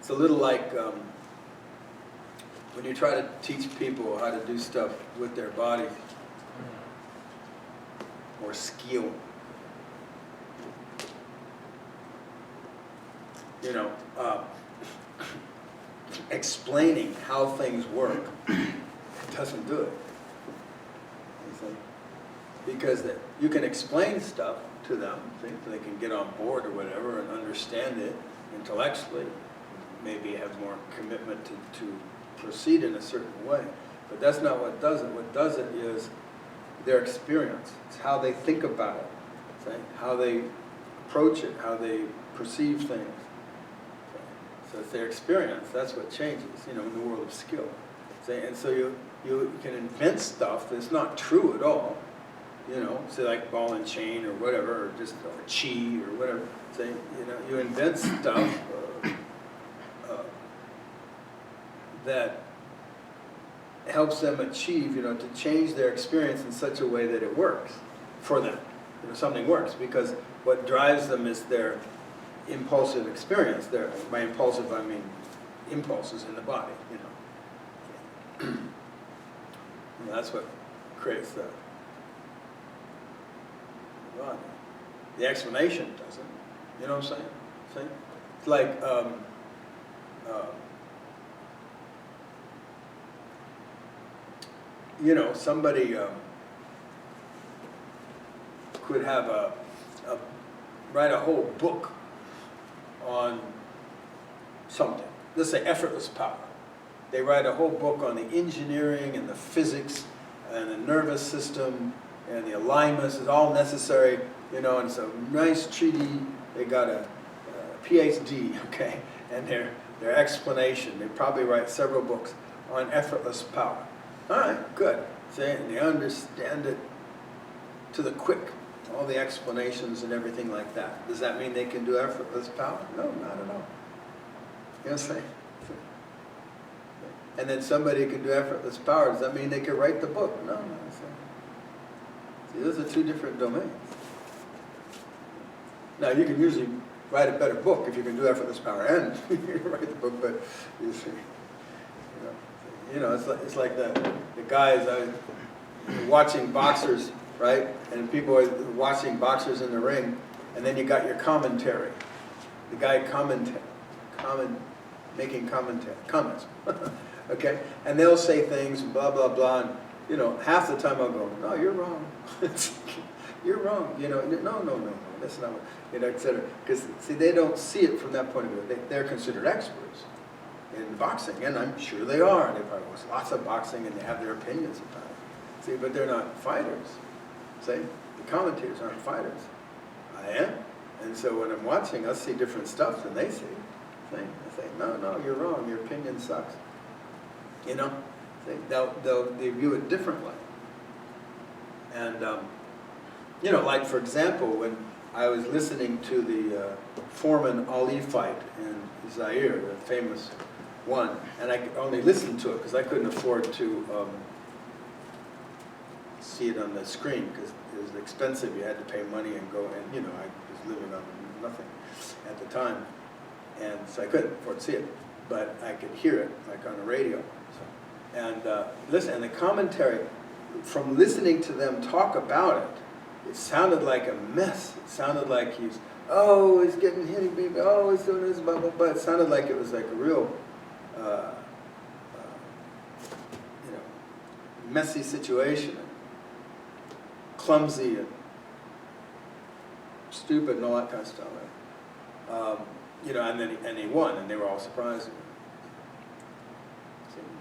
it's a little like when you try to teach people how to do stuff with their body or skill. You know, explaining how things work doesn't do it. You see? Because you can explain stuff to them, see, so they can get on board or whatever and understand it intellectually, maybe have more commitment to proceed in a certain way. But that's not what does it. What does it is their experience. It's how they think about it, see? How they approach it, how they perceive things. So it's their experience. That's what changes, you know, in the world of skill. See? And so you can invent stuff that's not true at all. You know, say like ball and chain or whatever, or just chi or whatever. Say, you know, you invent stuff that helps them achieve, you know, to change their experience in such a way that it works for them. You know, something works because what drives them is their impulsive experience. By impulsive, I mean impulses in the body. You know, that's what creates the body. The explanation doesn't. You know what I'm saying? See? It's like you know, somebody could have write a whole book on something. Let's say effortless power. They write a whole book on the engineering and the physics and the nervous system and the alignments is all necessary, you know, and it's a nice treaty. They got a PhD, okay, and their explanation. They probably write several books on effortless power. All right, good. See, and they understand it to the quick, all the explanations and everything like that. Does that mean they can do effortless power? No, not at all. You know what I'm saying? And then somebody can do effortless power. Does that mean they can write the book? No, no. See, those are two different domains. Now, you can usually write a better book if you can do effortless power and write the book, but you see, you know, it's like the guys watching boxers, right? And people are watching boxers in the ring, and then you got your commentary. The guy making comments, okay? And they'll say things, blah, blah, blah, and, you know, half the time I'll go, no, you're wrong. You're wrong, you know, no, that's not what, you know, etc. Because, see, they don't see it from that point of view. They're considered experts in boxing, and I'm sure they are. They probably watch lots of boxing, and they have their opinions about it. See, but they're not fighters. See, the commentators aren't fighters. I am. And so when I'm watching, I see different stuff than they see. See? I say, no, you're wrong. Your opinion sucks. You know? See, they view it differently. And, you know, like, for example, when I was listening to the Foreman Ali fight in Zaire, the famous one, and I only listened to it because I couldn't afford to see it on the screen because it was expensive. You had to pay money and go, and, you know, I was living on nothing at the time, and so I couldn't afford to see it, but I could hear it, like on the radio. So, and listen, and the commentary, from listening to them talk about it, it sounded like a mess. It sounded like he's getting hit, baby. Oh, he's doing this, blah, blah, blah. It sounded like it was like a real, you know, messy situation, clumsy and stupid and all that kind of stuff. Right? You know, and he won, and they were all surprised.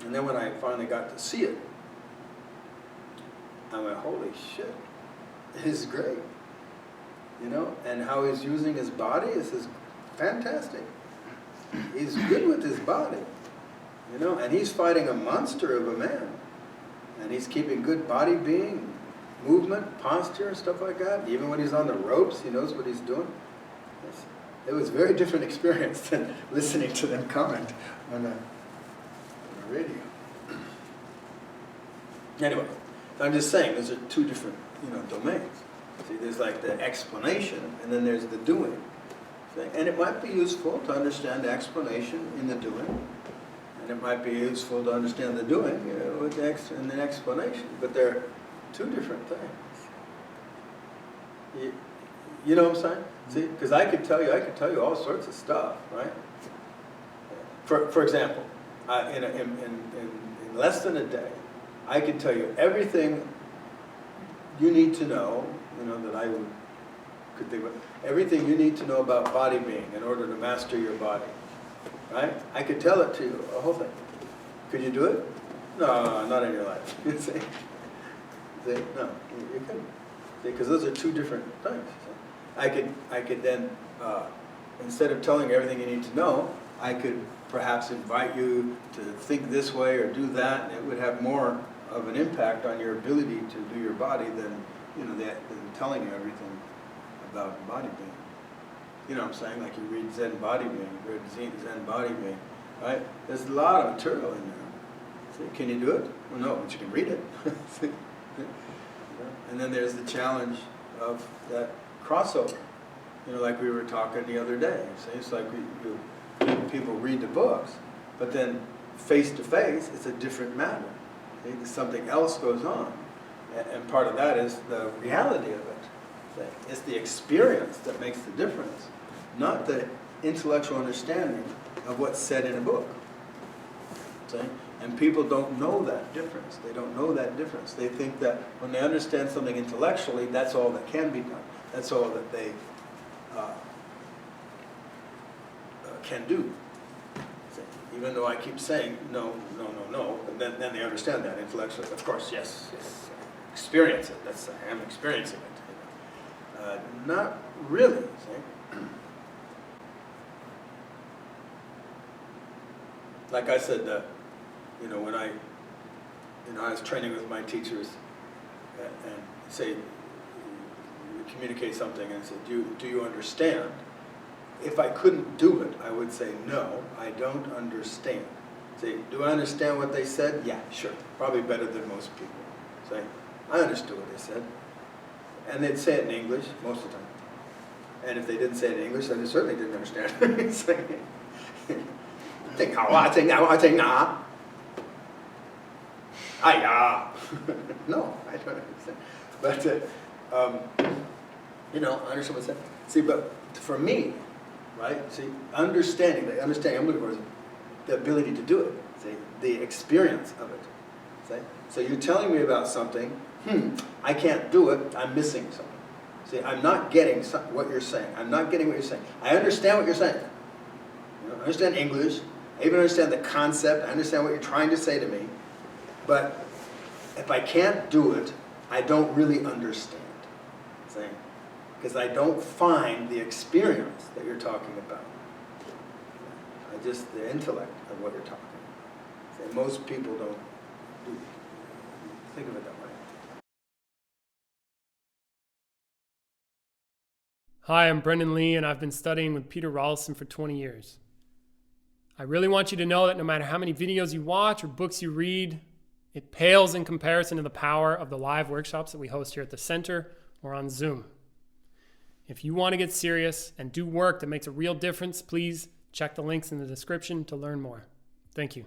And then when I finally got to see it, I went, holy shit. Is great, you know, and how he's using his body is fantastic. He's good with his body, you know, and he's fighting a monster of a man, and he's keeping good body being, movement, posture, stuff like that. Even when he's on the ropes, he knows what he's doing. It was a very different experience than listening to them comment on the radio. Anyway, I'm just saying, those are two different, you know, domains. See, there's like the explanation, and then there's the doing. And it might be useful to understand the explanation in the doing. And it might be useful to understand the doing with in the explanation. But they're two different things. You know what I'm saying? See, because I could tell you all sorts of stuff, right? For example, in less than a day, I could tell you everything you need to know, that I could think of, everything you need to know about body being in order to master your body, right? I could tell it to you, the whole thing. Could you do it? No, not in your life. See? No, you couldn't. Because those are two different things. I could then, instead of telling you everything you need to know, I could perhaps invite you to think this way or do that, and it would have more of an impact on your ability to do your body than than telling you everything about body being. You know what I'm saying? Like you read Zen Body Being, you read Zen Body Being, right? There's a lot of material in there. See, can you do it? Well, no, but you can read it. See? And then there's the challenge of that crossover. Like we were talking the other day. See? It's like people read the books, but then face to face, it's a different matter. See? Something else goes on. And part of that is the reality of it. See? It's the experience that makes the difference, not the intellectual understanding of what's said in a book. See? And people don't know that difference. They don't know that difference. They think that when they understand something intellectually, that's all that can be done. That's all that they can do. See? Even though I keep saying, no, and then they understand that intellectually. Of course, yes, experience it. I am experiencing it. Not really, see? Like I said, when I was training with my teachers, and say, communicate something, and say, do you understand? If I couldn't do it, I would say, no, I don't understand. Say, do I understand what they said? Yeah, sure. Probably better than most people. Say, I understood what they said. And they'd say it in English most of the time. And if they didn't say it in English, then they certainly didn't understand. No, I don't understand. But, I understand what's said. See, but for me, right, see, understanding, I'm looking for the ability to do it, see, the experience of it. See? So you're telling me about something, I can't do it, I'm missing something. See, I'm not getting what you're saying. I'm not getting what you're saying. I understand what you're saying. I understand English. I even understand the concept. I understand what you're trying to say to me. But if I can't do it, I don't really understand. See? Because I don't find the experience that you're talking about. Just the intellect of what you're talking about. See, most people don't think of it that way. Hi, I'm Brendan Lee, and I've been studying with Peter Ralston for 20 years. I really want you to know that no matter how many videos you watch or books you read, it pales in comparison to the power of the live workshops that we host here at the center or on Zoom. If you want to get serious and do work that makes a real difference, please check the links in the description to learn more. Thank you.